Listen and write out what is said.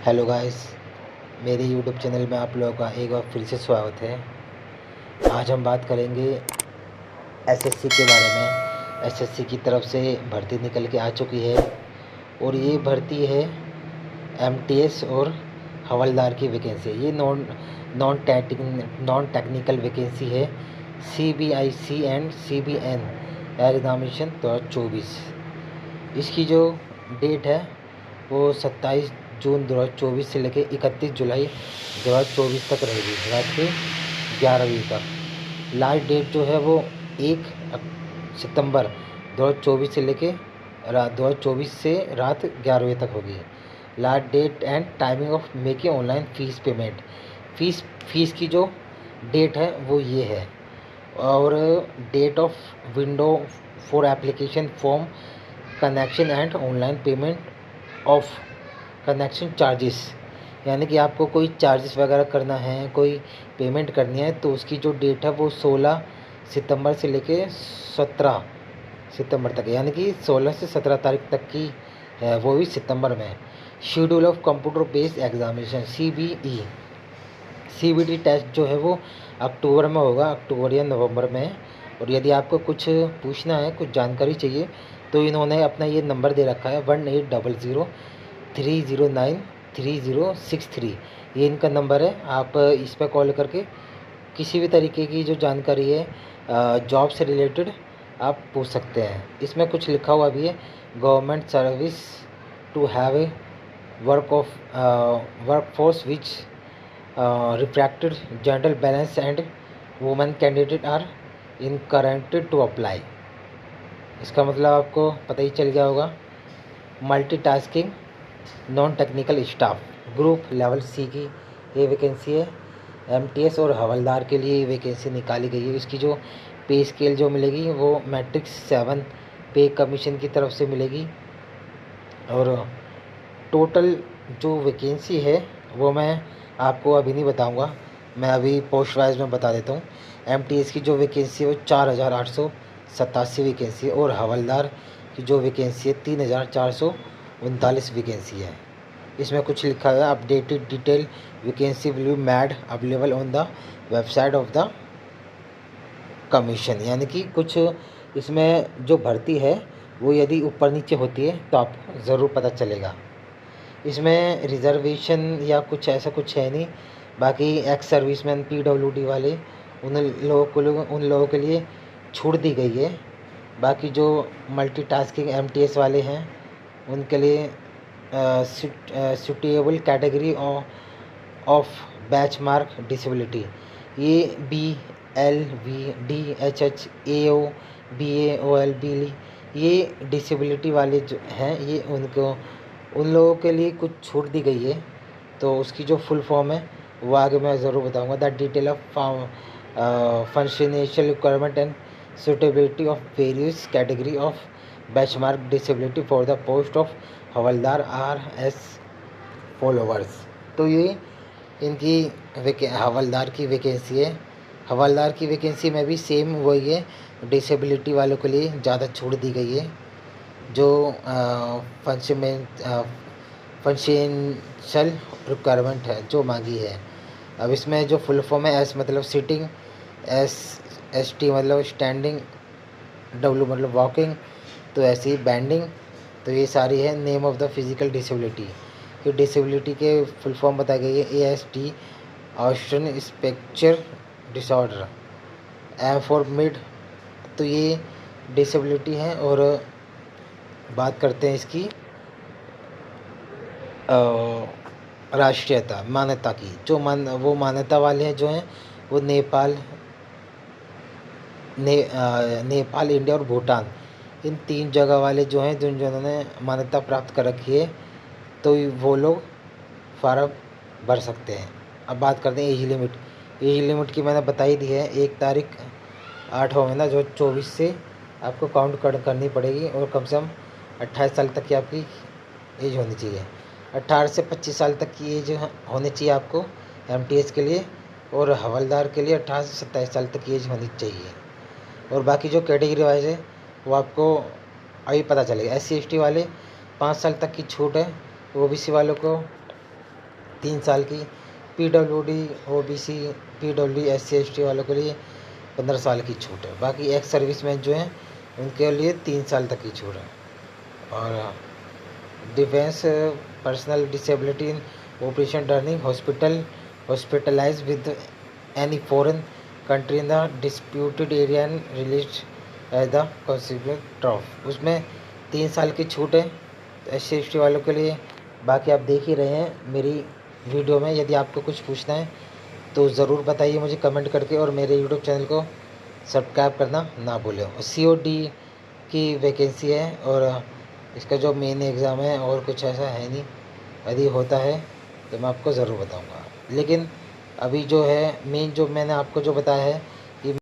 Hello guys, मेरे YouTube channel में आप लोगों का एक बार फिर से स्वागत है। आज हम बात करेंगे एसएससी के बारे में। एसएससी की तरफ से भर्ती निकल के आ चुकी है और ये भर्ती है एमटीएस और हवलदार की वैकेंसी। ये नॉन टेक्निकल वैकेंसी है। CBIC and CBN examination 2024। इसकी जो डेट है वो 27 जून 2024 से लेकर 31 जुलाई 2024 तक रहेगी, रात के 11 बजे तक। लास्ट डेट जो है वो 1 सितंबर 2024 से लेके रात 2024 से रात 11 बजे तक होगी। Last date and timing of making online fees payment. Fees की जो डेट है वो ये है। और date of window for application form connection and online payment of connection charges, यानी कि आपको कोई चार्जेस वगैरह करना है, कोई पेमेंट करनी है, तो उसकी जो डेट है वो 16 सितंबर से लेके 17 सितंबर तक, यानी कि 16 से 17 तारीख तक की है, वो भी सितंबर में। Schedule of computer based examination CBT test जो है वो अक्टूबर में होगा, अक्टूबर या नवंबर में। और यदि आपको कुछ पूछना है, कुछ जानकारी चाहिए, तो इन्होंने अपना ये नंबर दे रखा है 1800-309-3063। ये इनका नंबर है। आप इस पर कॉल करके किसी भी तरीके की जो जानकारी है जॉब से रिलेटेड आप पूछ सकते हैं। इसमें कुछ लिखा हुआ भी है, government service to have a workforce which refracted gender balance and women candidate are encouraged to apply. इसका मतलब आपको पता ही चल गया होगा। Multitasking non technical staff group level C की ये वैकेंसी है। एमटीएस और हवलदार के लिए ये वैकेंसी निकाली गई है। इसकी जो पे स्केल जो मिलेगी वो मैट्रिक्स 7 पे कमीशन की तरफ से मिलेगी। और टोटल जो वैकेंसी है वो मैं आपको अभी नहीं बताऊंगा, मैं अभी पोस्ट वाइज में बता देता हूँ। एमटीएस की जो वैकेंसी है वो 4887 वैकेंसी है और हवलदार की जो वैकेंसी है 3439 वैकेंसी है। इसमें कुछ लिखा है, updated detail vacancy will be made available on the website of the commission. यानी कि कुछ इसमें जो भर्ती है वो यदि ऊपर नीचे होती है तो आपको ज़रूर पता चलेगा। इसमें रिजर्वेशन या कुछ ऐसा कुछ है नहीं। बाकी एक्स सर्विसमैन पीडब्ल्यूडी वाले उन लोगों के लिए छूट दी गई है। बाकी जो मल्टीटास्किंग एमटीएस वाले हैं उनके लिए suitable category of batch mark disability, ये BLVDHH AO BAOL BLE, ये डिसेबिलिटी वाले जो हैं ये उन लोगों के लिए कुछ छूट दी गई है। तो उसकी जो फुल फॉर्म है वो आगे मैं ज़रूर बताऊंगा। The detail of functional requirement and suitability of various category of benchmark disability for the post of havildar R S followers. तो ये इनकी हवलदार की वैकेंसी है। हवलदार की वैकेंसी में भी सेम वही है, डिसेबिलिटी वालों के लिए ज़्यादा छूट दी गई है। जो फंक्शनल रिक्वायरमेंट है जो मांगी है। अब इसमें जो फुल फॉर्म है, एस मतलब सिटिंग, ST मतलब स्टैंडिंग, W मतलब वॉकिंग, तो ऐसे ही बैंडिंग, तो ये सारी है। Name of the physical disability, ये डिसेबिलिटी के फुल फॉर्म बताई गई है। ASD autism spectrum disorder, M for mid, तो ये डिसेबिलिटी है। और बात करते हैं इसकी राष्ट्रीयता मान्यता की। जो वो मान्यता वाले हैं जो हैं वो नेपाल, इंडिया और भूटान, इन 3 जगह वाले जो हैं जिन्होंने मान्यता प्राप्त कर रखी है, तो वो लोग फार्म भर सकते हैं। अब बात करते हैं एज लिमिट। एज लिमिट की मैंने बताई दी है, 1 तारीख 8वां महीना जो 24 से आपको काउंट करनी पड़ेगी और कम से कम 28 साल तक की आपकी एज होनी चाहिए। 18 से 25 साल तक की एज होनी चाहिए आपको एमटीएस के लिए, और हवलदार के लिए 18 से 27 साल तक की एज होनी चाहिए। और बाकी जो कैटेगरी वाइज है वो आपको अभी पता चलेगा। SC ST वाले 5 साल तक की छूट है, OBC वालों को 3 साल की, PWD, OBC, PW, SC, ST वालों के लिए 15 साल की छूट है। बाकी एक्स सर्विसमैन जो हैं उनके लिए 3 साल तक की छूट है। और defence personnel disability in operation turning hospitalize with any foreign country in the disputed area and release as the consequent of, उसमें 3 साल की छूट है एस सी वालों के लिए। बाकी आप देख ही रहे हैं मेरी वीडियो में। यदि आपको कुछ पूछना है तो ज़रूर बताइए मुझे कमेंट करके, और मेरे यूट्यूब चैनल को सब्सक्राइब करना ना भूलें। और COD की वैकेंसी है, और इसका जो मेन एग्ज़ाम है और कुछ ऐसा है नहीं। यदि होता है तो मैं आपको ज़रूर बताऊंगा। लेकिन अभी जो है मेन जो मैंने आपको जो बताया है